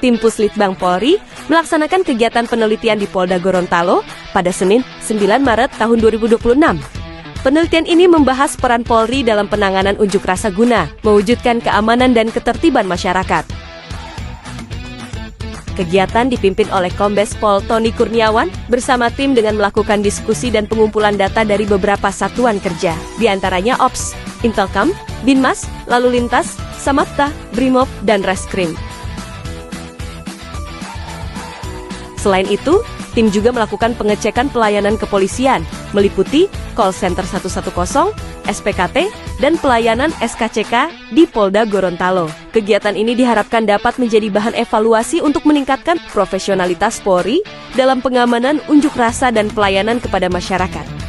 Tim Puslitbang Polri melaksanakan kegiatan penelitian di Polda Gorontalo pada Senin 9 Maret tahun 2026. Penelitian ini membahas peran Polri dalam penanganan unjuk rasa guna mewujudkan keamanan dan ketertiban masyarakat. Kegiatan dipimpin oleh Kombes Pol Tony Kurniawan bersama tim dengan melakukan diskusi dan pengumpulan data dari beberapa satuan kerja, diantaranya Ops, Intelkam, Binmas, Lalu Lintas, Samapta, Brimob, dan Reskrim. Selain itu, tim juga melakukan pengecekan pelayanan kepolisian, meliputi call center 110, SPKT, dan pelayanan SKCK di Polda Gorontalo. Kegiatan ini diharapkan dapat menjadi bahan evaluasi untuk meningkatkan profesionalitas Polri dalam pengamanan unjuk rasa dan pelayanan kepada masyarakat.